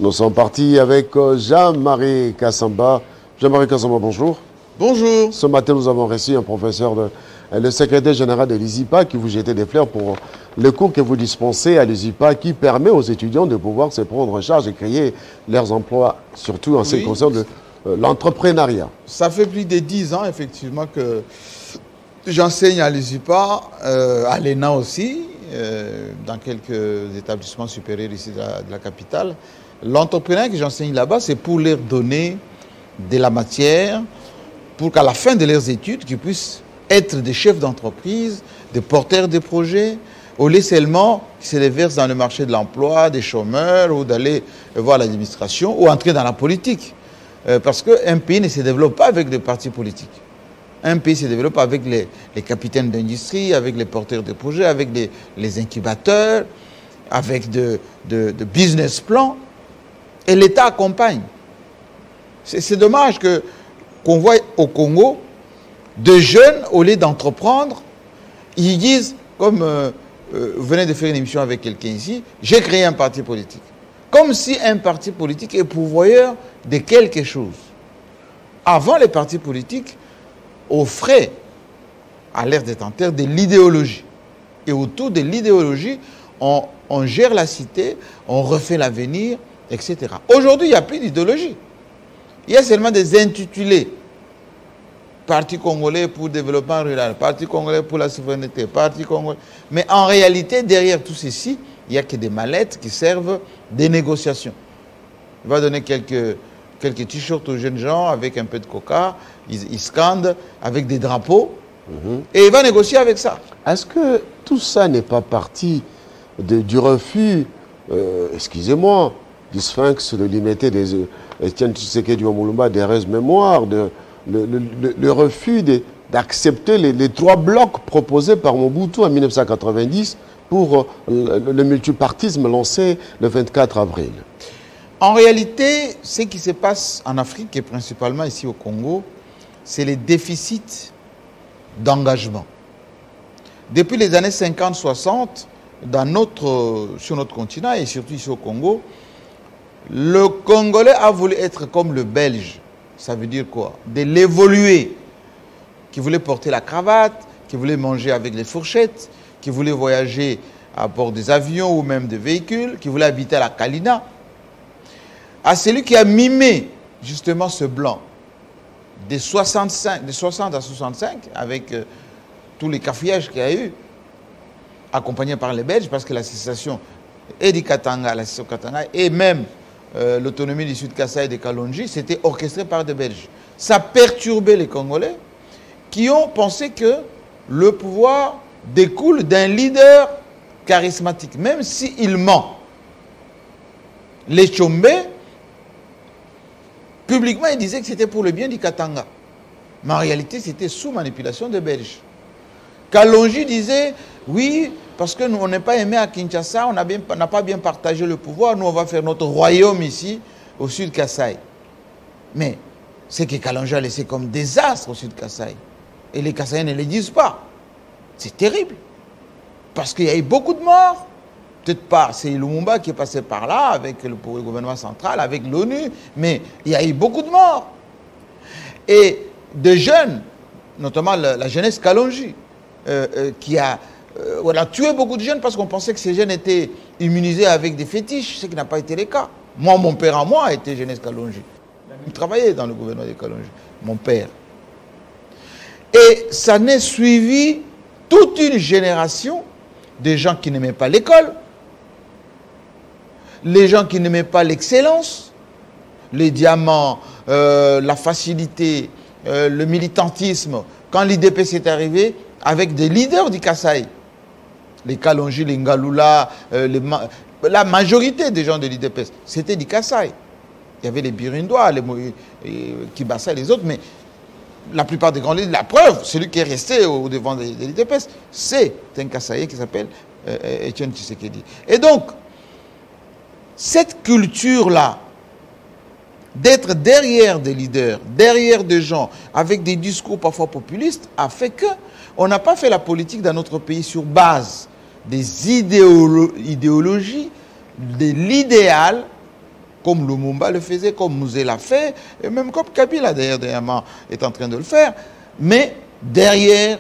Nous sommes partis avec Jean-Marie Kassamba. Jean-Marie Kassamba, bonjour. Bonjour. Ce matin, nous avons reçu un professeur, le secrétaire général de l'ISIPA, qui vous jetait des fleurs pour le cours que vous dispensez à l'ISIPA, qui permet aux étudiants de pouvoir se prendre en charge et créer leurs emplois, surtout en ce qui concerne l'entrepreneuriat. Ça fait plus de 10 ans, effectivement, que j'enseigne à l'ISIPA, à l'ENA aussi, dans quelques établissements supérieurs ici de la capitale. L'entrepreneuriat que j'enseigne là-bas, c'est pour leur donner de la matière, pour qu'à la fin de leurs études, qu'ils puissent être des chefs d'entreprise, des porteurs de projets, au lieu seulement qu'ils se déversent dans le marché de l'emploi, des chômeurs, ou d'aller voir l'administration, ou entrer dans la politique. Parce qu'un pays ne se développe pas avec des partis politiques. Un pays se développe avec les capitaines d'industrie, avec les porteurs de projets, avec les incubateurs, avec de business plans. Et l'État accompagne. C'est dommage qu'on voit au Congo de jeunes, au lieu d'entreprendre, ils disent, comme vous venez de faire une émission avec quelqu'un ici, j'ai créé un parti politique. Comme si un parti politique est pourvoyeur de quelque chose. Avant, les partis politiques offraient à l'ère détenteur de l'idéologie. Et autour de l'idéologie, on gère la cité, on refait l'avenir, etc. Aujourd'hui, il n'y a plus d'idéologie. Il y a seulement des intitulés. Parti congolais pour le développement rural, Parti congolais pour la souveraineté, Parti congolais. Mais en réalité, derrière tout ceci, il n'y a que des mallettes qui servent des négociations. Il va donner quelques t-shirts aux jeunes gens avec un peu de coca, ils scandent avec des drapeaux, et il va négocier avec ça. Est-ce que tout ça n'est pas parti du refus, excusez-moi, du sphinx de l'unité des Etienne Tshisekedi Omulumba, des restes mémoire, le refus d'accepter les trois blocs proposés par Mobutu en 1990 pour le multipartisme lancé le 24 avril? En réalité, ce qui se passe en Afrique et principalement ici au Congo, c'est les déficits d'engagement. Depuis les années 50-60, sur notre continent et surtout ici au Congo, le Congolais a voulu être comme le Belge. Ça veut dire quoi? De l'évoluer. Qui voulait porter la cravate, qui voulait manger avec les fourchettes, qui voulait voyager à bord des avions ou même des véhicules, qui voulait habiter à la Kalina. À celui qui a mimé justement ce blanc de 60 à 65, avec tous les cafouillages qu'il y a eu, accompagné par les Belges, parce que l'association et du Katanga, l'association Katanga, et même l'autonomie du Sud Kasaï et de Kalonji, c'était orchestré par des Belges. Ça perturbait les Congolais qui ont pensé que le pouvoir découle d'un leader charismatique, même s'il ment. Les Tchombe, publiquement, ils disaient que c'était pour le bien du Katanga. Mais en réalité, c'était sous manipulation des Belges. Kalonji disait, oui, parce que nous, on n'est pas aimé à Kinshasa, on n'a pas bien partagé le pouvoir, nous, on va faire notre royaume ici, au Sud Kasaï. Mais ce que Kalonji a laissé comme désastre au Sud Kasaï, et les Kasaïens ne le disent pas, c'est terrible. Parce qu'il y a eu beaucoup de morts. Peut-être pas, c'est Lumumba qui est passé par là, avec le gouvernement central, avec l'ONU, mais il y a eu beaucoup de morts. Et de jeunes, notamment la jeunesse Kalonji, on a tué beaucoup de jeunes parce qu'on pensait que ces jeunes étaient immunisés avec des fétiches, ce qui n'a pas été le cas. Moi, mon père à moi était jeunesse Kalonji. Il travaillait dans le gouvernement de Kalonji, mon père. Et ça n'est suivi toute une génération de gens qui n'aimaient pas l'école, les gens qui n'aimaient pas l'excellence, les diamants, la facilité, le militantisme. Quand l'IDPS est arrivé, avec des leaders du Kasaï, les Kalonji, les Ngalula, la majorité des gens de l'IDPS, c'était du Kasaï. Il y avait les Birindois, les Kibasa et les autres, mais la plupart des grands leaders, la preuve, celui qui est resté au devant de l'IDPS, c'est un Kasaïen qui s'appelle Etienne Tshisekedi. Et donc, cette culture-là, d'être derrière des leaders, derrière des gens, avec des discours parfois populistes, a fait que on n'a pas fait la politique dans notre pays sur base des idéologies, de l'idéal comme Lumumba le faisait, comme Mouzé l'a fait, et même comme Kabila d'ailleurs dernièrement est en train de le faire. Mais derrière,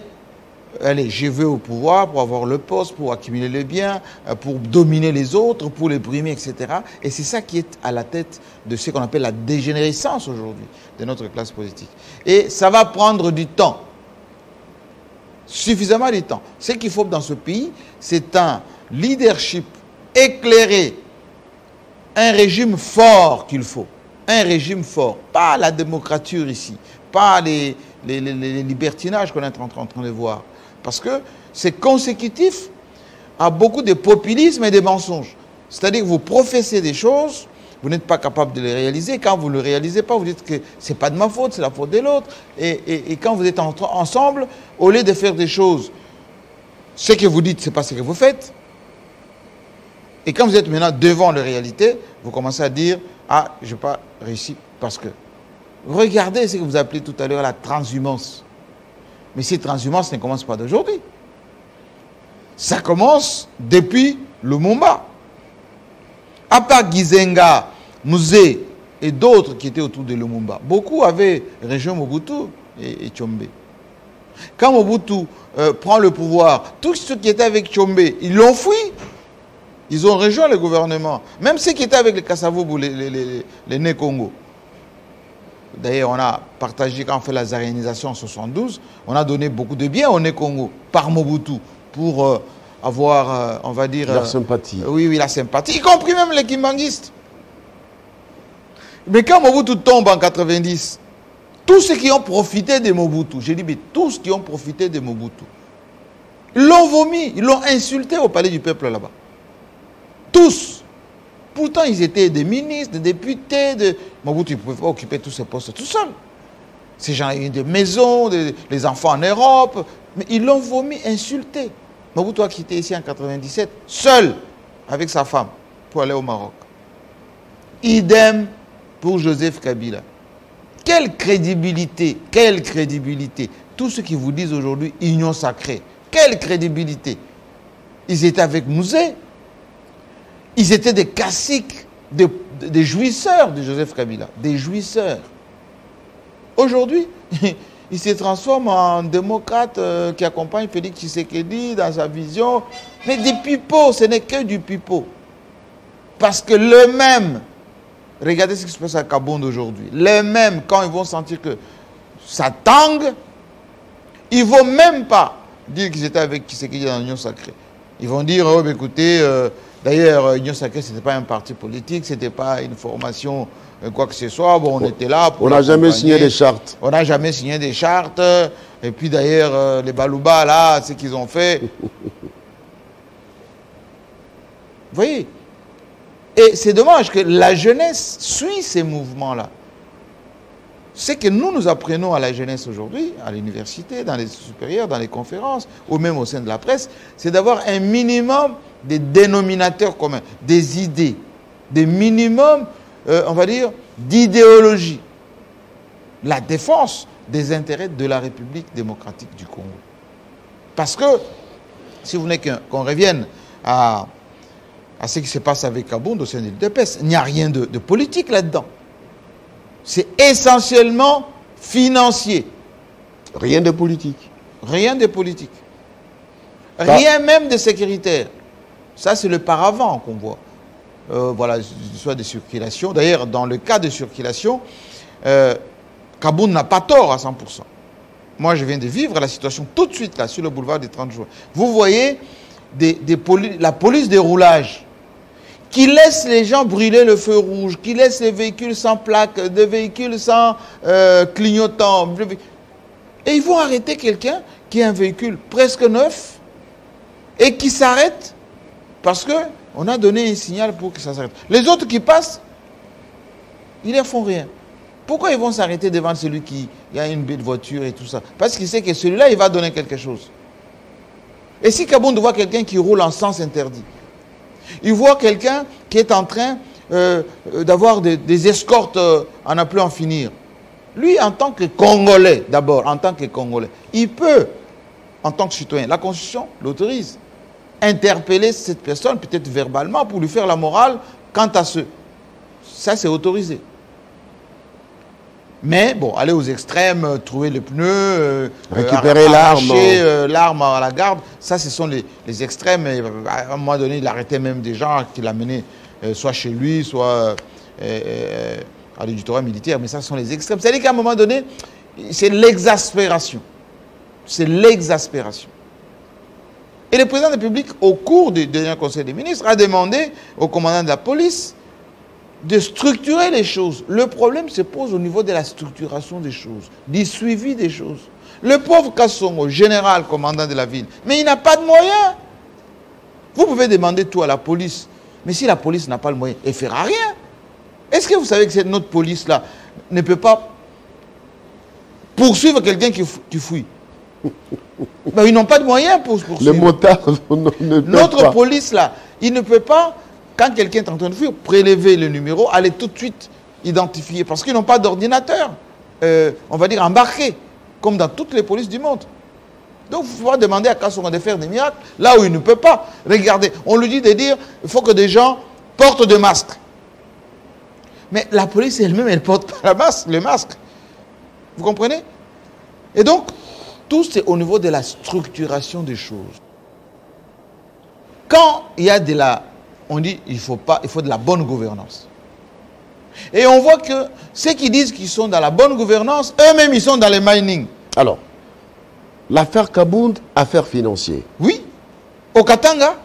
allez, je vais au pouvoir pour avoir le poste, pour accumuler les biens, pour dominer les autres, pour les brimer, etc. Et c'est ça qui est à la tête de ce qu'on appelle la dégénérescence aujourd'hui de notre classe politique. Et ça va prendre du temps. Suffisamment de temps. Ce qu'il faut dans ce pays, c'est un leadership éclairé, un régime fort qu'il faut. Un régime fort. Pas la démocrature ici. Pas les libertinages qu'on est en train de voir. Parce que c'est consécutif à beaucoup de populisme et de mensonges. C'est-à-dire que vous professez des choses, vous n'êtes pas capable de les réaliser. Quand vous ne le réalisez pas, vous dites que ce n'est pas de ma faute, c'est la faute de l'autre. Et quand vous êtes ensemble, au lieu de faire des choses, ce que vous dites, ce n'est pas ce que vous faites. Et quand vous êtes maintenant devant la réalité, vous commencez à dire « Ah, je n'ai pas réussi parce que... » Regardez ce que vous appelez tout à l'heure la transhumance. Mais cette transhumance ne commence pas d'aujourd'hui. Ça commence depuis Lumumba. À part Gizenga, Mouzé et d'autres qui étaient autour de Lumumba, beaucoup avaient rejoint Mobutu et Tshombe. Quand Mobutu prend le pouvoir, tous ceux qui étaient avec Tshombe, ils l'ont fui. Ils ont rejoint le gouvernement. Même ceux qui étaient avec les Kassavoubou, les Né Congo. D'ailleurs, on a partagé, quand on fait la zarénisation en 72, on a donné beaucoup de biens au Né Congo par Mobutu pour avoir, on va dire... La sympathie. Oui, la sympathie, y compris même les Kimbanguistes. Mais quand Mobutu tombe en 90, tous ceux qui ont profité de Mobutu, j'ai dit, mais tous qui ont profité de Mobutu, ils l'ont vomi, ils l'ont insulté au palais du peuple là-bas. Tous. Pourtant, ils étaient des ministres, des députés. Mobutu, ils ne pouvaient pas occuper tous ces postes tout seuls. Ces gens ont eu des maisons, les enfants en Europe. Mais ils l'ont vomi, insulté. Mobutu a quitté ici en 97, seul, avec sa femme, pour aller au Maroc. Idem pour Joseph Kabila. Quelle crédibilité, quelle crédibilité. Tous ceux qui vous disent aujourd'hui union sacrée, quelle crédibilité. Ils étaient avec Mouzé. Ils étaient des caciques, des jouisseurs de Joseph Kabila, des jouisseurs. Aujourd'hui, il se transforme en démocrate qui accompagne Félix Tshisekedi dans sa vision. Mais des pipeaux, ce n'est que du pipeau. Parce que le même, regardez ce qui se passe à Kabound aujourd'hui, les mêmes, quand ils vont sentir que ça tangue, ils ne vont même pas dire qu'ils étaient avec Tshisekedi dans l'Union sacrée. Ils vont dire, oh, écoutez... D'ailleurs, l'Union sacrée, ce n'était pas un parti politique, ce n'était pas une formation, quoi que ce soit. Bon, on était là pour... On n'a jamais signé des chartes. On n'a jamais signé des chartes. Et puis d'ailleurs, les Balouba, là, ce qu'ils ont fait... Vous voyez? Et c'est dommage que la jeunesse suit ces mouvements-là. Ce que nous apprenons à la jeunesse aujourd'hui, à l'université, dans les supérieurs, dans les conférences, ou même au sein de la presse, c'est d'avoir un minimum des dénominateurs communs, des idées, des minimums, on va dire, d'idéologie. La défense des intérêts de la République démocratique du Congo. Parce que, si vous voulez qu'on revienne à ce qui se passe avec Kabound au sein de l'UDPS, il n'y a rien de politique là-dedans. C'est essentiellement financier. Rien de politique. Rien de politique. Rien même de sécuritaire. Ça, c'est le paravent qu'on voit. Voilà, soit de circulation. D'ailleurs, dans le cas de circulation, Kabound n'a pas tort à 100%. Moi, je viens de vivre la situation tout de suite, là, sur le boulevard des 30 juin. Vous voyez la police des roulages qui laisse les gens brûler le feu rouge, qui laisse les véhicules sans plaque, des véhicules sans clignotant. Et ils vont arrêter quelqu'un qui a un véhicule presque neuf et qui s'arrête parce qu'on a donné un signal pour que ça s'arrête. Les autres qui passent, ils ne font rien. Pourquoi ils vont s'arrêter devant celui qui a une belle voiture et tout ça? Parce qu'ils savent que celui-là, il va donner quelque chose. Et si Kabound voit quelqu'un qui roule en sens interdit, il voit quelqu'un qui est en train d'avoir des escortes à ne plus en finir. Lui, en tant que Congolais, d'abord, en tant que Congolais, il peut, en tant que citoyen, la Constitution l'autorise, interpeller cette personne, peut-être verbalement, pour lui faire la morale quant à Ça, c'est autorisé. Mais bon, aller aux extrêmes, trouver le pneu, récupérer l'arme à la garde, ça, ce sont les extrêmes. Et à un moment donné, il arrêtait même des gens qui l'amenaient soit chez lui, soit à l'éditorial militaire. Mais ça, ce sont les extrêmes. C'est-à-dire qu'à un moment donné, c'est l'exaspération. C'est l'exaspération. Et le président de la République, au cours du dernier Conseil des ministres, a demandé au commandant de la police de structurer les choses. Le problème se pose au niveau de la structuration des choses, du suivi des choses. Le pauvre Kassongo, général, commandant de la ville, mais il n'a pas de moyens. Vous pouvez demander tout à la police, mais si la police n'a pas le moyen, elle ne fera rien. Est-ce que vous savez que notre police-là ne peut pas poursuivre quelqu'un qui fouille? Ben, ils n'ont pas de moyens pour poursuivre. Les motards ne Notre police-là, il ne peut pas, quand quelqu'un est en train de fuir, prélever le numéro, aller tout de suite identifier, parce qu'ils n'ont pas d'ordinateur, on va dire embarqué, comme dans toutes les polices du monde. Donc, il faut demander à Kassongo de faire des miracles, là où il ne peut pas. Regardez, on lui dit de dire, il faut que des gens portent des masques. Mais la police elle-même, elle ne porte pas le masque. Vous comprenez? Et donc, tout c'est au niveau de la structuration des choses. Quand il y a de la... On dit il faut de la bonne gouvernance. Et on voit que ceux qui disent qu'ils sont dans la bonne gouvernance, eux-mêmes, ils sont dans les mining. Alors, l'affaire Kabound, affaire financière. Oui. Au Katanga.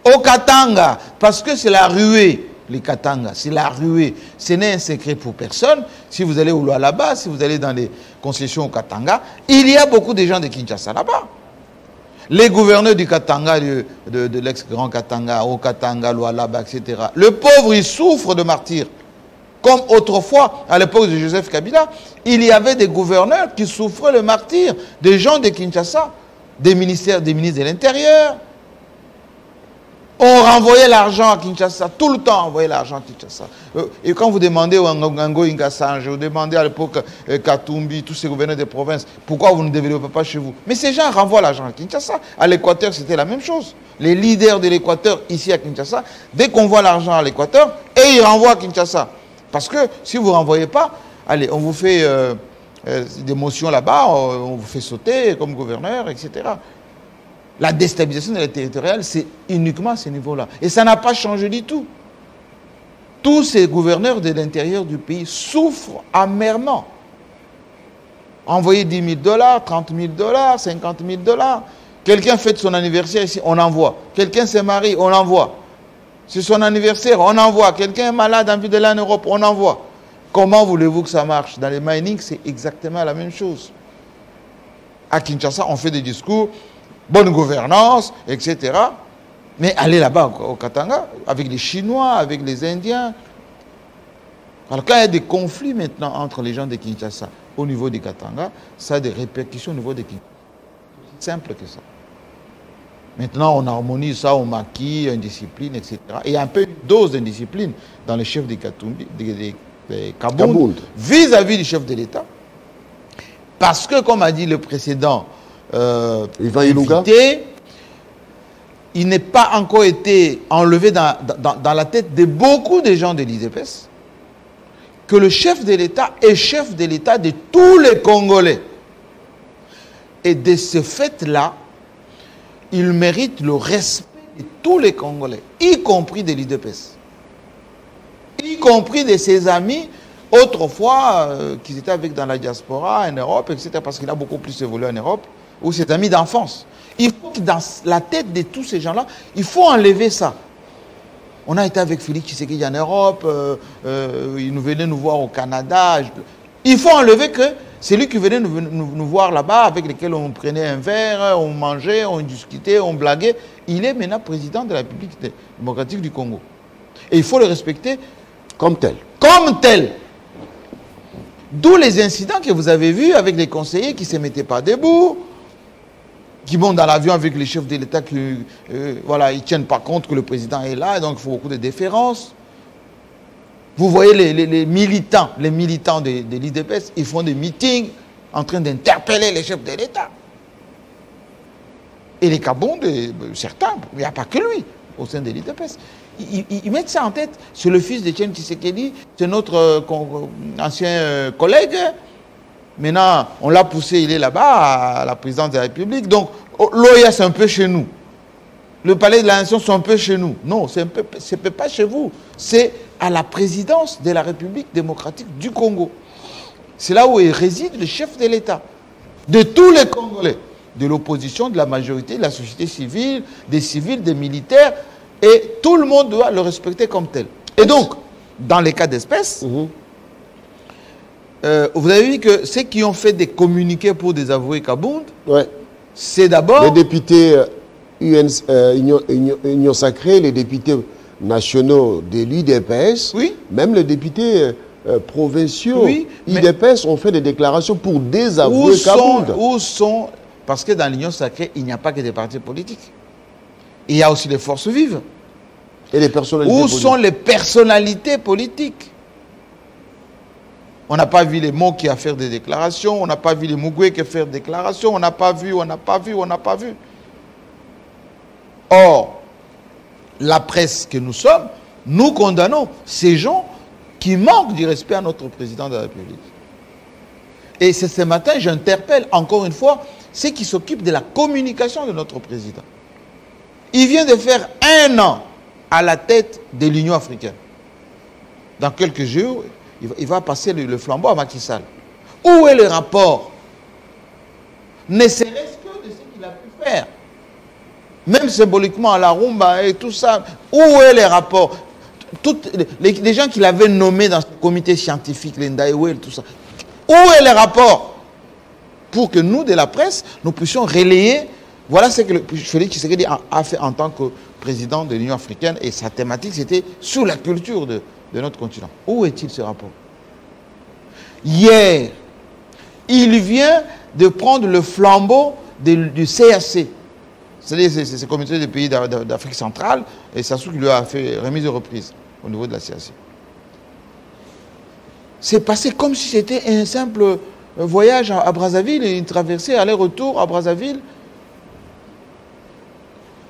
Au Katanga. Parce que c'est la ruée, les Katanga. C'est la ruée. Ce n'est un secret pour personne. Si vous allez au Lualaba, si vous allez dans les concessions au Katanga, il y a beaucoup de gens de Kinshasa là-bas. Les gouverneurs du Katanga, de l'ex-grand Katanga, au Katanga, Lualaba, etc. Le pauvre, il souffre de martyrs. Comme autrefois, à l'époque de Joseph Kabila, il y avait des gouverneurs qui souffraient le martyr, des gens de Kinshasa, des ministres de l'Intérieur. On renvoyait l'argent à Kinshasa, tout le temps on envoyait l'argent à Kinshasa. Et quand vous demandez au Ngango Ingassange, vous demandez à l'époque Katumbi, tous ces gouverneurs des provinces, pourquoi vous ne développez pas chez vous? Mais ces gens renvoient l'argent à Kinshasa. À l'Équateur, c'était la même chose. Les leaders de l'Équateur, ici à Kinshasa, dès qu'on voit l'argent à l'Équateur, et ils renvoient à Kinshasa. Parce que si vous ne renvoyez pas, allez, on vous fait des motions là-bas, on vous fait sauter comme gouverneur, etc. La déstabilisation de la territoriale, c'est uniquement à ce niveau-là. Et ça n'a pas changé du tout. Tous ces gouverneurs de l'intérieur du pays souffrent amèrement. Envoyer 10 000 $, 30 000 $, 50 000 $. Quelqu'un fête son anniversaire ici, on envoie. Quelqu'un se marie, on envoie. C'est son anniversaire, on envoie. Quelqu'un est malade, envie d'aller en Europe, on envoie. Comment voulez-vous que ça marche? Dans les mining, c'est exactement la même chose. À Kinshasa, on fait des discours, bonne gouvernance, etc. Mais allez là-bas au Katanga, avec les Chinois, avec les Indiens. Alors quand il y a des conflits maintenant entre les gens de Kinshasa au niveau du Katanga, ça a des répercussions au niveau de Kinshasa. C'est simple que ça. Maintenant, on harmonise ça, on maquille, indiscipline, etc. Et il y a un peu une dose d'indiscipline dans les chefs de Kabound vis-à-vis du chef de l'État. Parce que, comme a dit le précédent invité, il n'est pas encore été enlevé dans la tête de beaucoup de gens de l'IDPS que le chef de l'État est chef de l'État de tous les Congolais. Et de ce fait-là, il mérite le respect de tous les Congolais, y compris de l'IDPS, y compris de ses amis, autrefois, qui étaient avec dans la diaspora, en Europe, etc., parce qu'il a beaucoup plus évolué en Europe, ou ses amis d'enfance. Il faut que dans la tête de tous ces gens-là, il faut enlever ça. On a été avec Félix Tshisekedi en Europe, il nous venait nous voir au Canada. Il faut enlever que c'est lui qui venait nous voir là-bas, avec lesquels on prenait un verre, on mangeait, on discutait, on blaguait. Il est maintenant président de la République démocratique du Congo. Et il faut le respecter comme tel. Comme tel. D'où les incidents que vous avez vus avec les conseillers qui ne se mettaient pas debout, qui montent dans l'avion avec les chefs de l'État qui voilà, ils ne tiennent pas compte que le président est là, donc il faut beaucoup de déférence. Vous voyez les militants de l'IDPS, ils font des meetings en train d'interpeller les chefs de l'État. Et les Kabound, certains, il n'y a pas que lui au sein de l'IDPS. ils mettent ça en tête. C'est le fils d'Etienne Tshisekedi, c'est notre ancien collègue. Maintenant, on l'a poussé, il est là-bas, à la présidence de la République. Donc, l'OEA, c'est un peu chez nous. Le palais de la Nation, c'est un peu chez nous. Non, c'est pas chez vous. C'est à la présidence de la République démocratique du Congo. C'est là où réside le chef de l'État. De tous les Congolais. De l'opposition, de la majorité, de la société civile, des civils, des militaires. Et tout le monde doit le respecter comme tel. Et donc, dans les cas d'espèce, vous avez vu que ceux qui ont fait des communiqués pour désavouer Kabound, c'est d'abord... Les députés Union Sacrée, les députés nationaux de l'UDPS, même les députés provinciaux UDPS ont fait des déclarations pour désavouer Kabound. Où sont... Parce que dans l'Union Sacrée, il n'y a pas que des partis politiques. Il y a aussi les forces vives. Et les personnalités politiques. Où sont les personnalités politiques? On n'a pas vu les Moki à faire des déclarations, on n'a pas vu les Mugweke faire des déclarations, on n'a pas vu. Or, la presse que nous sommes, nous condamnons ces gens qui manquent du respect à notre président de la République. Et ce matin, j'interpelle encore une fois ceux qui s'occupent de la communication de notre président. Il vient de faire 1 an à la tête de l'Union africaine. Dans quelques jours, il va passer le flambeau à Macky Sall. Où est le rapport? Ne serait-ce que de ce qu'il a pu faire. Même symboliquement à la rumba et tout ça. Où est le rapport? Les gens qu'il avait nommés dans ce comité scientifique, l'Endaïwel, tout ça. Où est le rapport? Pour que nous, de la presse, nous puissions relayer. Voilà ce que Félix Tshisekedi a fait en tant que président de l'Union africaine. Et sa thématique, c'était sur la culture de notre continent. Où est-il ce rapport? Hier, il vient de prendre le flambeau du CAC. C'est-à-dire ce comité des pays d'Afrique centrale. Et Sassou qui lui a fait remise de reprise au niveau de la CAC. C'est passé comme si c'était un simple voyage à Brazzaville, une traversée aller-retour à Brazzaville.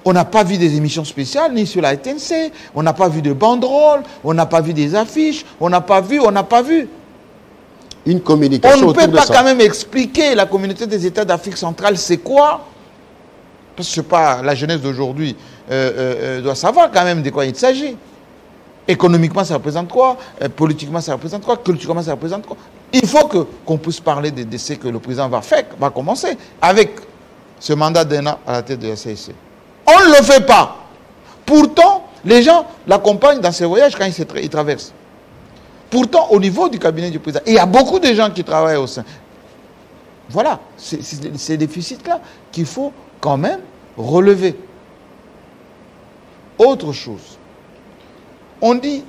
On n'a pas vu des émissions spéciales, ni sur la TNC, on n'a pas vu de banderoles, on n'a pas vu des affiches, on n'a pas vu. Une communication. On ne peut pas quand même expliquer la communauté des États d'Afrique centrale, c'est quoi? Parce que je sais pas, la jeunesse d'aujourd'hui doit savoir quand même de quoi il s'agit. Économiquement, ça représente quoi? Politiquement, ça représente quoi? Culturellement, ça représente quoi? Il faut qu'on puisse parler de ce que le président va commencer avec ce mandat d'1 an à la tête de la CIC. On ne le fait pas. Pourtant, les gens l'accompagnent dans ses voyages quand il traverse. Pourtant, au niveau du cabinet du président, il y a beaucoup de gens qui travaillent au sein. Voilà, c'est ces déficits-là qu'il faut quand même relever. Autre chose. On dit,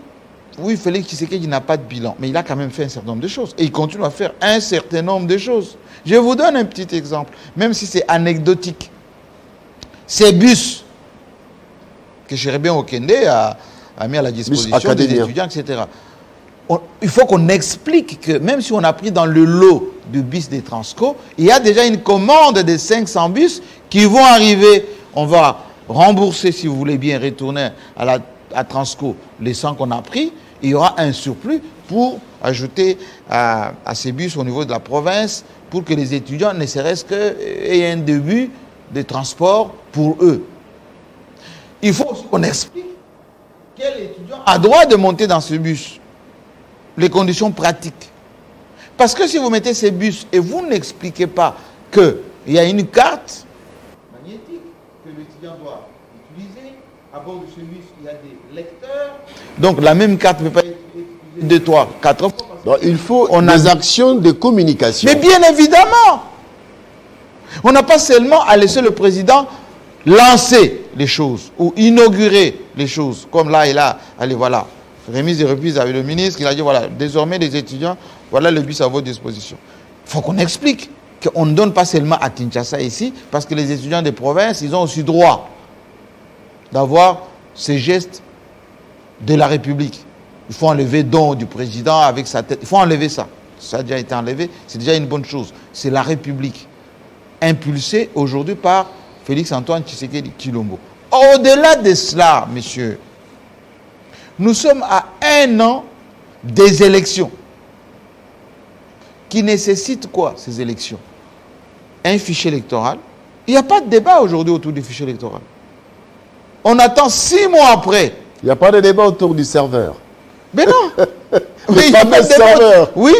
oui, Félix Tshisekedi n'a pas de bilan, mais il a quand même fait un certain nombre de choses. Et il continue à faire un certain nombre de choses. Je vous donne un petit exemple, même si c'est anecdotique. Ces bus que Chérébien Okende a mis à la disposition des étudiants, etc. Il faut qu'on explique que même si on a pris dans le lot du bus des Transco, il y a déjà une commande de 500 bus qui vont arriver. On va rembourser, si vous voulez bien, retourner à Transco les 100 qu'on a pris. Il y aura un surplus pour ajouter à ces bus au niveau de la province pour que les étudiants, ne serait-ce qu'aient un début de transport pour eux. Il faut aussi qu'on explique quel étudiant a droit de monter dans ce bus. Les conditions pratiques. Parce que si vous mettez ces bus et vous n'expliquez pas qu'il y a une carte magnétique que l'étudiant doit utiliser, à bord de ce bus, il y a des lecteurs. Donc la même carte ne peut pas être utilisée 2, 3, 4 fois. Donc, il faut des actions de communication. Mais bien évidemment, on n'a pas seulement à laisser le président lancer les choses ou inaugurer les choses. Comme là, il a, allez, voilà, remise et reprise avec le ministre, il a dit, voilà, désormais les étudiants, voilà le bus à votre disposition. Il faut qu'on explique qu'on ne donne pas seulement à Kinshasa ici, parce que les étudiants des provinces, ils ont aussi droit d'avoir ces gestes de la République. Il faut enlever don du président avec sa tête. Il faut enlever ça. Ça a déjà été enlevé. C'est déjà une bonne chose. C'est la République. Impulsée aujourd'hui par Félix Antoine Tshisekedi Tshilombo. Au-delà de cela, messieurs, Nous sommes à 1 an des élections. Qui nécessitent quoi, ces élections? Un fichier électoral. Il n'y a pas de débat aujourd'hui autour du fichier électoral. On attend 6 mois après. Il n'y a pas de débat autour du serveur. Mais non. Oui, il y a pas de serveur. Oui.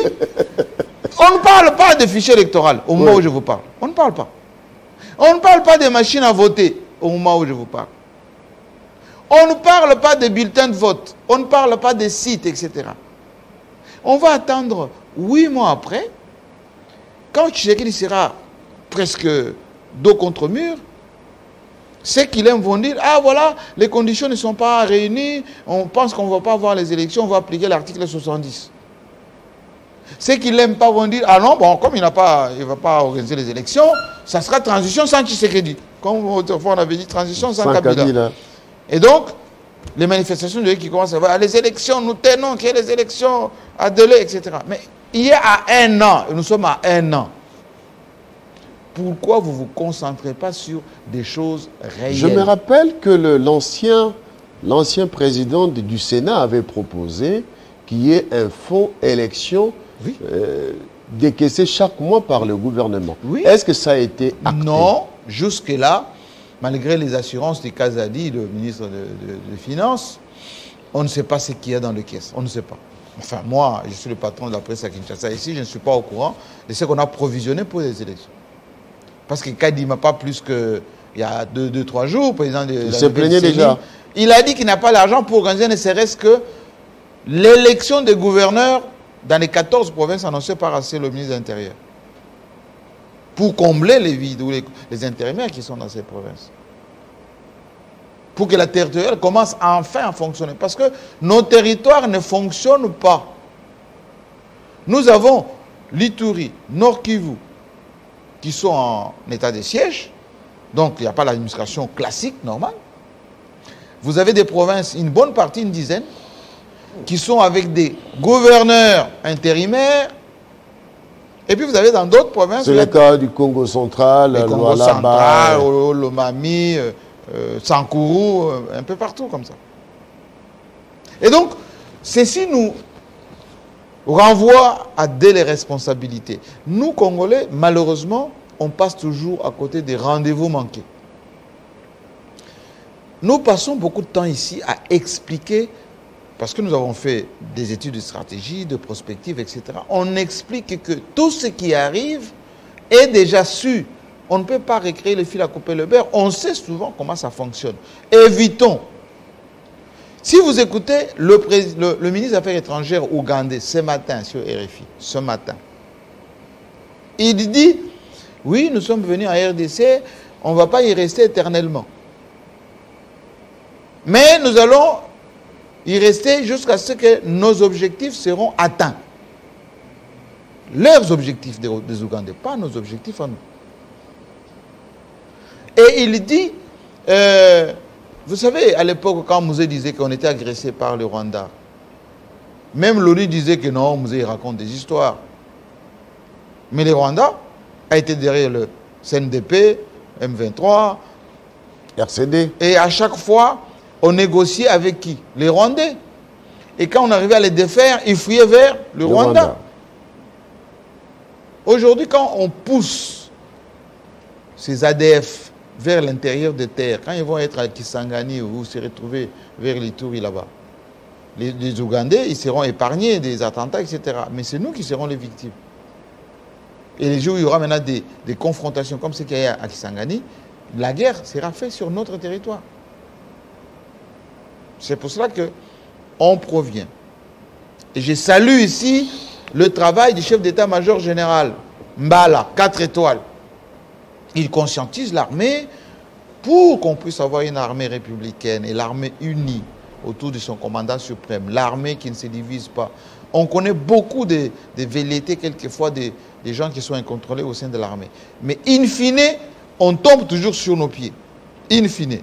On ne parle pas de fichier électoral au moment où je vous parle. On ne parle pas. On ne parle pas des machines à voter au moment où je vous parle. On ne parle pas des bulletins de vote. On ne parle pas des sites, etc. On va attendre 8 mois après, quand Tshisekedi sera presque dos contre mur, ceux qui l'aiment vont dire, ah voilà, les conditions ne sont pas réunies, on pense qu'on ne va pas avoir les élections, on va appliquer l'article 70. Ceux qui ne l'aiment pas vont dire, ah non, bon, comme il ne va pas organiser les élections, ça sera transition sans Tshisekedi. Comme autrefois on avait dit, transition sans Kabila. Et donc, les manifestations de qui commencent à voir, les élections, nous tenons qu'il y ait les élections à délai, etc. Mais il y a à 1 an, et nous sommes à 1 an. Pourquoi vous ne vous concentrez pas sur des choses réelles? Je me rappelle que l'ancien président du Sénat avait proposé qu'il y ait un fonds élection décaissé chaque mois par le gouvernement. Oui. Est-ce que ça a été acté? Non, jusque-là, malgré les assurances de Kazadi, le ministre des Finances, on ne sait pas ce qu'il y a dans les caisses. On ne sait pas. Enfin, moi, je suis le patron de la presse à Kinshasa. Ici, je ne suis pas au courant de ce qu'on a provisionné pour les élections. Parce que Kadi m'a pas plus qu'il y a 2-3 jours, président de il se plaignait déjà. Il a dit qu'il n'a pas l'argent pour organiser ne serait-ce que l'élection des gouverneurs dans les 14 provinces annoncées par le ministre de l'Intérieur. Pour combler les vides ou les intérimaires qui sont dans ces provinces. Pour que la territoriale commence enfin à fonctionner. Parce que nos territoires ne fonctionnent pas. Nous avons l'Ituri, Nord Kivu, qui sont en état de siège. Donc, il n'y a pas l'administration classique, normale. Vous avez des provinces, une bonne partie, une dizaine, qui sont avec des gouverneurs intérimaires. Et puis, vous avez dans d'autres provinces... C'est le cas du Congo central, le Congo central, Lomami, Sankourou, un peu partout comme ça. Et donc, ceci nous renvoie à des responsabilités. Nous, Congolais, malheureusement, on passe toujours à côté des rendez-vous manqués. Nous passons beaucoup de temps ici à expliquer, parce que nous avons fait des études de stratégie, de prospective, etc. On explique que tout ce qui arrive est déjà su. On ne peut pas recréer le fil à couper le beurre. On sait souvent comment ça fonctionne. Évitons. Si vous écoutez le ministre des Affaires étrangères ougandais ce matin sur RFI, ce matin, il dit, oui, nous sommes venus en RDC, on ne va pas y rester éternellement. Mais nous allons y rester jusqu'à ce que nos objectifs seront atteints. Leurs objectifs des Ougandais, pas nos objectifs à nous. Et il dit, vous savez, à l'époque, quand Mouzé disait qu'on était agressé par le Rwanda, même l'ONU disait que non, Mouzé raconte des histoires. Mais le Rwanda a été derrière le CNDP, M23, RCD. Et à chaque fois, on négociait avec qui? Les Rwandais. Et quand on arrivait à les défaire, ils fuyaient vers le Rwanda. Aujourd'hui, quand on pousse ces ADF vers l'intérieur des terres, quand ils vont être à Kisangani ou se retrouver vers l'Ituri là-bas, les Ougandais, ils seront épargnés des attentats, etc. Mais c'est nous qui serons les victimes. Et les jours où il y aura maintenant des confrontations comme ce qu'il y a à Kisangani, la guerre sera faite sur notre territoire. C'est pour cela qu'on provient. Et je salue ici le travail du chef d'état-major général, Mbala, 4 étoiles. Il conscientise l'armée pour qu'on puisse avoir une armée républicaine et l'armée unie autour de son commandant suprême. L'armée qui ne se divise pas. On connaît beaucoup de velléités, quelquefois, des gens qui sont incontrôlés au sein de l'armée. Mais in fine, on tombe toujours sur nos pieds. In fine.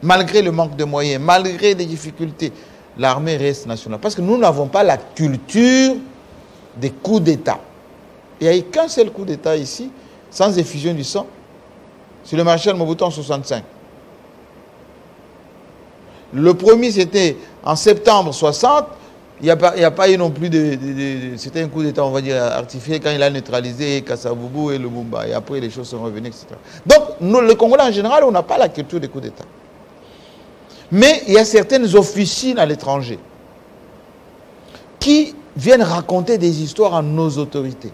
Malgré le manque de moyens, malgré les difficultés, l'armée reste nationale. Parce que nous n'avons pas la culture des coups d'État. Il n'y a eu qu'un seul coup d'État ici, sans effusion du sang. C'est le maréchal Mobutu en 1965. Le premier, c'était en septembre 60. Il n'y a pas eu non plus c'était un coup d'État, on va dire, artificiel quand il a neutralisé Kassavubu et Lumumba. Et après, les choses sont revenues, etc. Donc, nous, le Congolais en général, on n'a pas la culture des coups d'État. Mais il y a certaines officines à l'étranger qui viennent raconter des histoires à nos autorités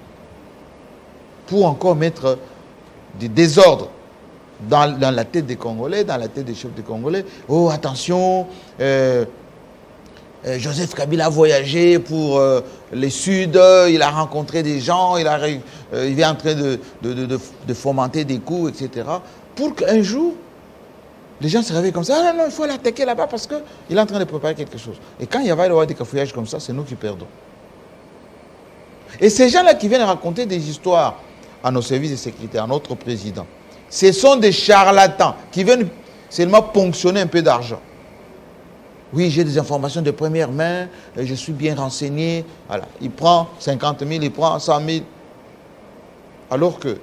pour encore mettre des désordres dans la tête des Congolais, dans la tête des chefs des Congolais. Oh, attention, Joseph Kabila a voyagé pour les Suds, il a rencontré des gens, il est en train de fomenter des coups, etc. Pour qu'un jour, les gens se réveillent comme ça. Ah non, non, il faut l'attaquer là-bas parce qu'il est en train de préparer quelque chose. Et quand il va y avoir des cafouillages comme ça, c'est nous qui perdons. Et ces gens-là qui viennent raconter des histoires à nos services de sécurité, à notre président, ce sont des charlatans qui viennent seulement ponctionner un peu d'argent. Oui, j'ai des informations de première main, je suis bien renseigné. Voilà. Il prend 50 000, il prend 100 000. Alors que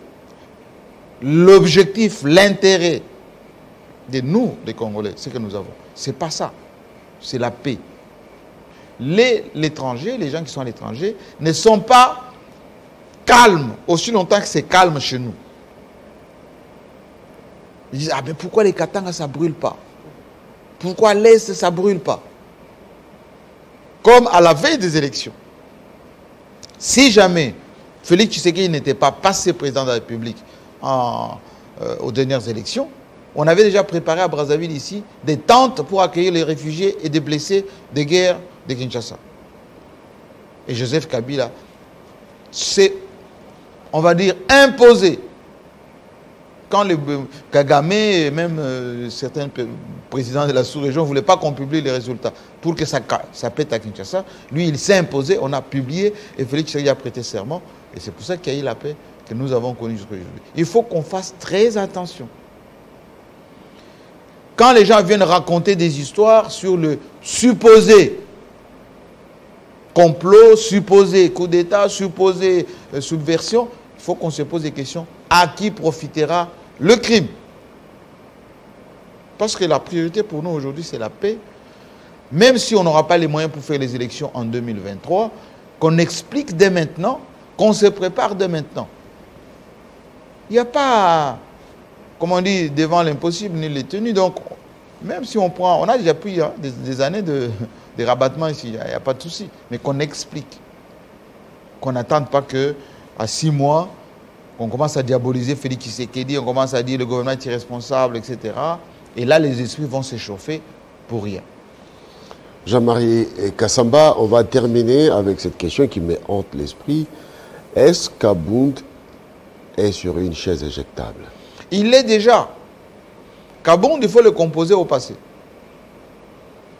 l'objectif, l'intérêt de nous, les Congolais, ce que nous avons, c'est pas ça. C'est la paix. L'étranger, les gens qui sont à l'étranger, ne sont pas calmes aussi longtemps que c'est calme chez nous. Ils disent, ah mais pourquoi les Katanga, ça ne brûle pas? Pourquoi l'Est, ça ne brûle pas? Comme à la veille des élections. Si jamais Félix Tshisekedi n'était pas passé président de la République aux dernières élections, on avait déjà préparé à Brazzaville ici des tentes pour accueillir les réfugiés et des blessés des guerres de Kinshasa. Et Joseph Kabila s'est, on va dire, imposé. Quand le Kagame et même certains présidents de la sous-région ne voulaient pas qu'on publie les résultats pour que ça pète à Kinshasa, lui, il s'est imposé, on a publié et Félix Tshisekedi a prêté serment. Et c'est pour ça qu'il y a eu la paix que nous avons connue jusqu'aujourd'hui. Il faut qu'on fasse très attention. Quand les gens viennent raconter des histoires sur le supposé complot, supposé coup d'État, supposé subversion, il faut qu'on se pose des questions. À qui profitera le crime? Parce que la priorité pour nous aujourd'hui, c'est la paix. Même si on n'aura pas les moyens pour faire les élections en 2023, qu'on explique dès maintenant, qu'on se prépare dès maintenant. Il n'y a pas, comme on dit, devant l'impossible ni les tenues. Donc, même si on prend, on a déjà pris des années de rabattement ici, il n'y a pas de souci. Mais qu'on explique. Qu'on n'attende pas qu'à 6 mois, on commence à diaboliser Félix Tshisekedi, on commence à dire le gouvernement est irresponsable, etc. Et là, les esprits vont s'échauffer pour rien. Jean-Marie Kassamba, on va terminer avec cette question qui me hante l'esprit. Est-ce qu'Abound est sur une chaise éjectable? Il l'est déjà. Kabound, il faut le composer au passé.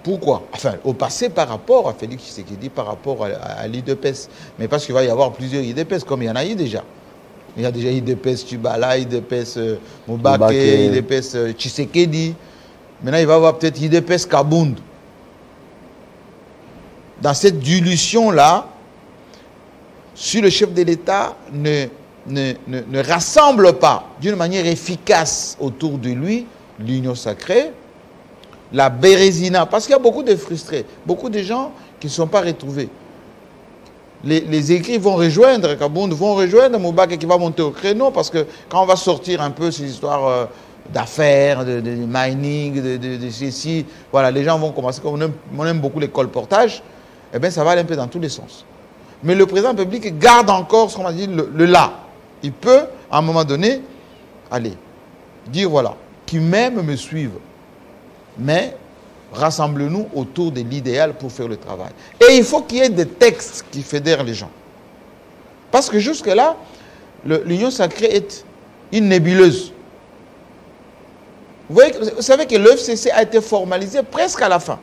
Pourquoi? Enfin, au passé par rapport à Félix Tshisekedi, par rapport à l'IDPS. Mais parce qu'il va y avoir plusieurs IDPS, comme il y en a eu déjà. Il y a déjà IDPS Tchibala, IDPS Moubake, IDPS Tshisekedi. Maintenant, il va y avoir peut-être IDPS Kabound. Dans cette dilution-là, si le chef de l'État ne rassemble pas d'une manière efficace autour de lui l'union sacrée, la Bérésina, parce qu'il y a beaucoup de frustrés, beaucoup de gens qui ne sont pas retrouvés. Les écrits vont rejoindre Kabound, vont rejoindre Moubake qui va monter au créneau, parce que quand on va sortir un peu ces histoires d'affaires, de mining, de ceci, voilà, les gens vont commencer, comme on aime beaucoup les colportages, eh bien ça va aller un peu dans tous les sens. Mais le président public garde encore ce qu'on a dit, le là. Il peut, à un moment donné, aller dire voilà, qui m'aiment me suivent, mais rassemblons-nous autour de l'idéal pour faire le travail. Et il faut qu'il y ait des textes qui fédèrent les gens. Parce que jusque-là, l'union sacrée est une nébuleuse. Vous savez que l'EFCC a été formalisé presque à la fin.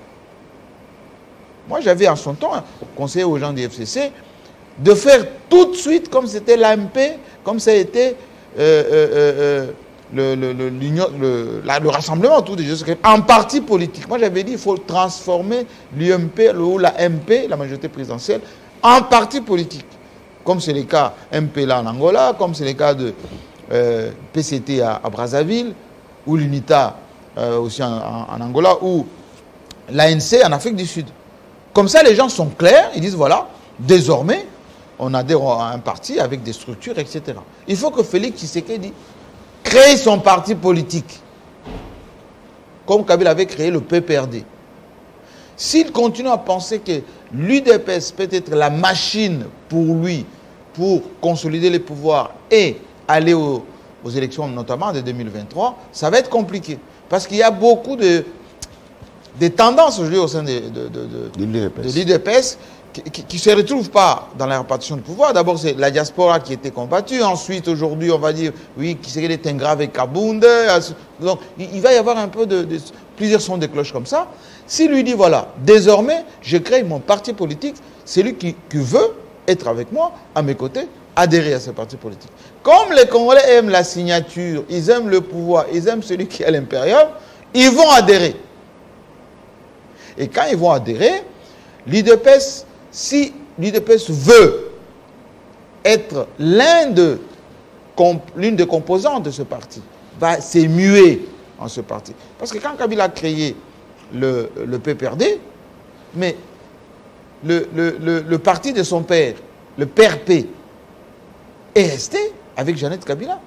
Moi, j'avais en son temps conseillé aux gens du FCC de faire tout de suite, comme c'était l'AMP, comme ça a été le rassemblement autour des Jeux secrets, en parti politique. Moi, j'avais dit qu'il faut transformer l'UMP ou la MP, la majorité présidentielle, en parti politique. Comme c'est le cas MP là en Angola, comme c'est le cas de PCT à Brazzaville, ou l'UNITA aussi en Angola, ou l'ANC en Afrique du Sud. Comme ça, les gens sont clairs, ils disent voilà, désormais, on adhère à un parti avec des structures, etc. Il faut que Félix Tshisekedi crée son parti politique, comme Kabila avait créé le PPRD. S'il continue à penser que l'UDPS peut être la machine pour lui, pour consolider les pouvoirs et aller aux élections, notamment de 2023, ça va être compliqué. Parce qu'il y a beaucoup de tendances aujourd'hui au sein de l'UDPS qui ne se retrouvent pas dans la répartition du pouvoir. D'abord, c'est la diaspora qui était combattue. Ensuite, aujourd'hui, on va dire, oui, qui serait des Tengra avec Kabounde. Donc, il va y avoir un peu plusieurs sons de cloche comme ça. S'il lui dit, voilà, désormais, je crée mon parti politique, c'est lui qui veut être avec moi, à mes côtés, adhérer à ce parti politique. Comme les Congolais aiment la signature, ils aiment le pouvoir, ils aiment celui qui est à l'impérium, ils vont adhérer. Et quand ils vont adhérer, l'UDPS, si l'UDPS veut être l'une des composantes de ce parti, va s'émuer en ce parti. Parce que quand Kabila a créé le PPRD, mais le parti de son père, le PRP, est resté avec Jeannette Kabila.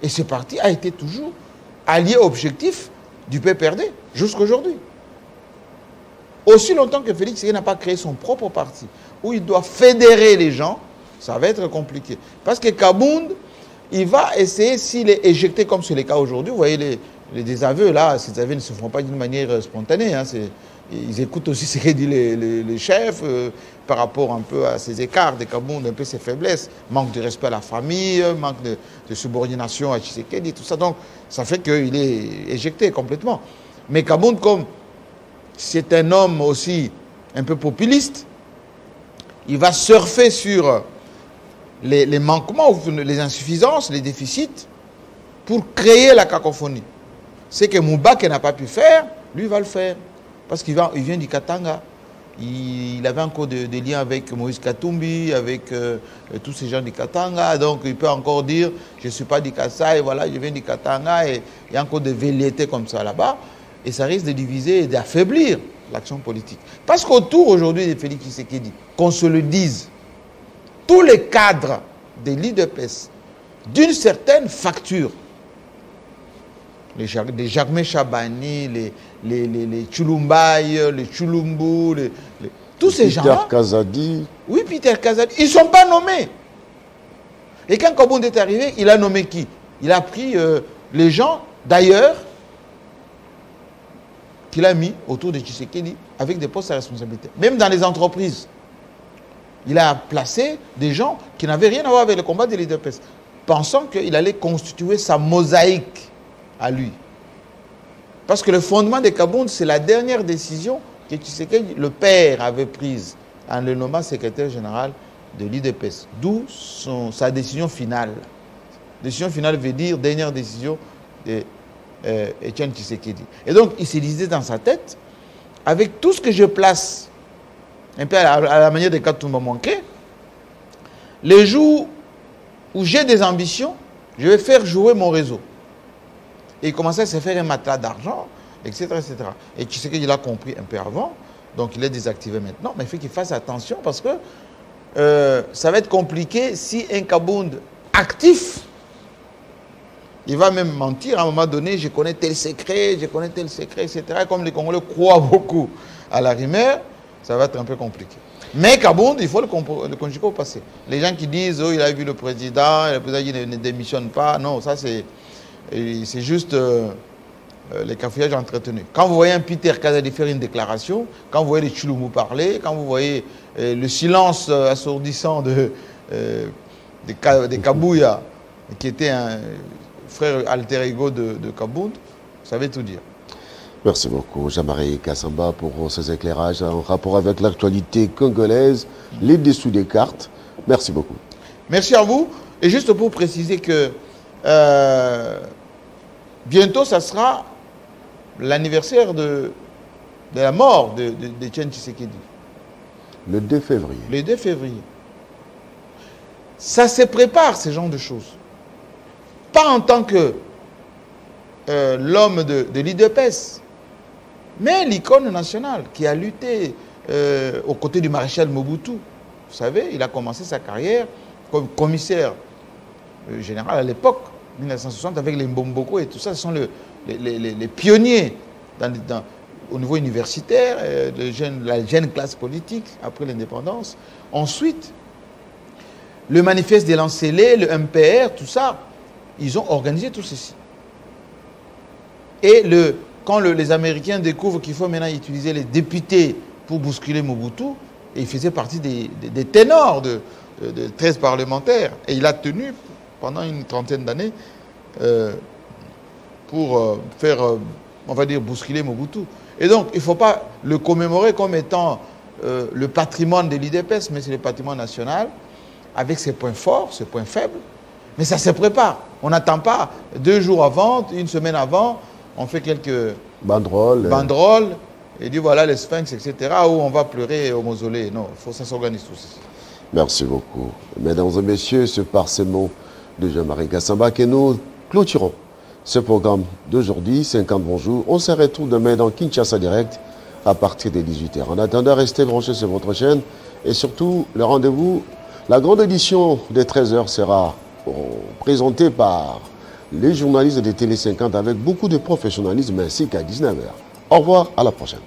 Et ce parti a été toujours allié objectif du PPRD jusqu'à aujourd'hui. Aussi longtemps que Félix Tshisekedi n'a pas créé son propre parti, où il doit fédérer les gens, ça va être compliqué. Parce que Kabound, il va essayer, s'il est éjecté comme c'est le cas aujourd'hui, vous voyez les désaveux là, ces désaveux ne se font pas d'une manière spontanée. Hein, ils écoutent aussi ce que disent les chefs par rapport un peu à ces écarts de Kabound, un peu ses faiblesses, manque de respect à la famille, manque de subordination à Tshisekedi, tout ça. Donc ça fait qu'il est éjecté complètement. Mais Kabound, comme c'est un homme aussi un peu populiste, il va surfer sur les manquements, les insuffisances, les déficits, pour créer la cacophonie. Ce que Moubak n'a pas pu faire, lui va le faire. Parce qu'il vient du Katanga. Il avait encore des liens avec Moïse Katumbi, avec tous ces gens du Katanga. Donc il peut encore dire, je ne suis pas du Kassai, voilà, je viens du Katanga. Et il y a encore des velléités comme ça là-bas. Et ça risque de diviser et d'affaiblir l'action politique. Parce qu'autour aujourd'hui de Félix Tshisekedi, qu'on se le dise, tous les cadres de l'UDPS, d'une certaine facture, les Jacques Chabani, les Chulumbaye, les Chulumbu, tous ces gens-là. Peter Kazadi. Oui, Peter Kazadi. Ils ne sont pas nommés. Et quand Kabound est arrivé, il a nommé qui? Il a pris les gens d'ailleurs qu'il a mis autour de Tshisekedi avec des postes à responsabilité. Même dans les entreprises, il a placé des gens qui n'avaient rien à voir avec le combat de l'UDPS, pensant qu'il allait constituer sa mosaïque à lui. Parce que le fondement de Kabound, c'est la dernière décision que Tshisekedi, le père, avait prise en le nommant secrétaire général de l'UDPS. D'où sa décision finale. Décision finale veut dire dernière décision de Etienne Tshisekedi. Et donc, il se disait dans sa tête, avec tout ce que je place, un peu à la manière de Katumba Manqué, les jours où j'ai des ambitions, je vais faire jouer mon réseau. Et il commençait à se faire un matelas d'argent, etc., etc. Et Tshisekedi l'a compris un peu avant, donc il est désactivé maintenant, mais il faut qu'il fasse attention parce que ça va être compliqué si un Kabound actif, il va même mentir à un moment donné, je connais tel secret, etc. Comme les Congolais croient beaucoup à la rumeur, ça va être un peu compliqué. Mais Kabound, il faut le conjuguer au passé. Les gens qui disent, oh, il a vu le président il ne démissionne pas, non, ça c'est juste les cafouillages entretenus. Quand vous voyez un Peter Kazadi faire une déclaration, quand vous voyez les Chulumbu parler, quand vous voyez le silence assourdissant de Kabouya, qui était un frère alter ego de Kabound, ça veut tout dire. Merci beaucoup, Jean-Marie Kassamba, pour ces éclairages en rapport avec l'actualité congolaise, les dessous des cartes. Merci beaucoup. Merci à vous. Et juste pour préciser que bientôt, ça sera l'anniversaire de la mort de Etienne Tshisekedi. Le 2 février. Le 2 février. Ça se prépare, ce genre de choses. Pas en tant que l'homme de l'UDPS, Mais l'icône nationale qui a lutté aux côtés du maréchal Mobutu, vous savez, il a commencé sa carrière comme commissaire général à l'époque, 1960, avec les Mbomboko et tout ça. Ce sont les pionniers au niveau universitaire, la jeune classe politique après l'indépendance. Ensuite, le manifeste des Lancélés, le MPR, tout ça, ils ont organisé tout ceci. Et quand les Américains découvrent qu'il faut maintenant utiliser les députés pour bousculer Mobutu, et il faisait partie des ténors de 13 parlementaires. Et il a tenu pendant une trentaine d'années pour faire, on va dire, bousculer Mobutu. Et donc, il ne faut pas le commémorer comme étant le patrimoine de l'IDPS, mais c'est le patrimoine national, avec ses points forts, ses points faibles. Mais ça se prépare. On n'attend pas 2 jours avant, une semaine avant, on fait quelques banderoles et dit voilà les sphinx, etc., où on va pleurer au mausolée. Non, ça s'organise tout ceci. Merci beaucoup. Mesdames et messieurs, c'est par ces mots de Jean-Marie Kassamba que nous clôturons ce programme d'aujourd'hui, 50 bonjours. On se retrouve demain dans Kinshasa Direct à partir de 18h. En attendant, restez branchés sur votre chaîne et surtout, le rendez-vous, la grande édition des 13h sera présentée par les journalistes de Télé 50 avec beaucoup de professionnalisme ainsi qu'à 19h. Au revoir, à la prochaine.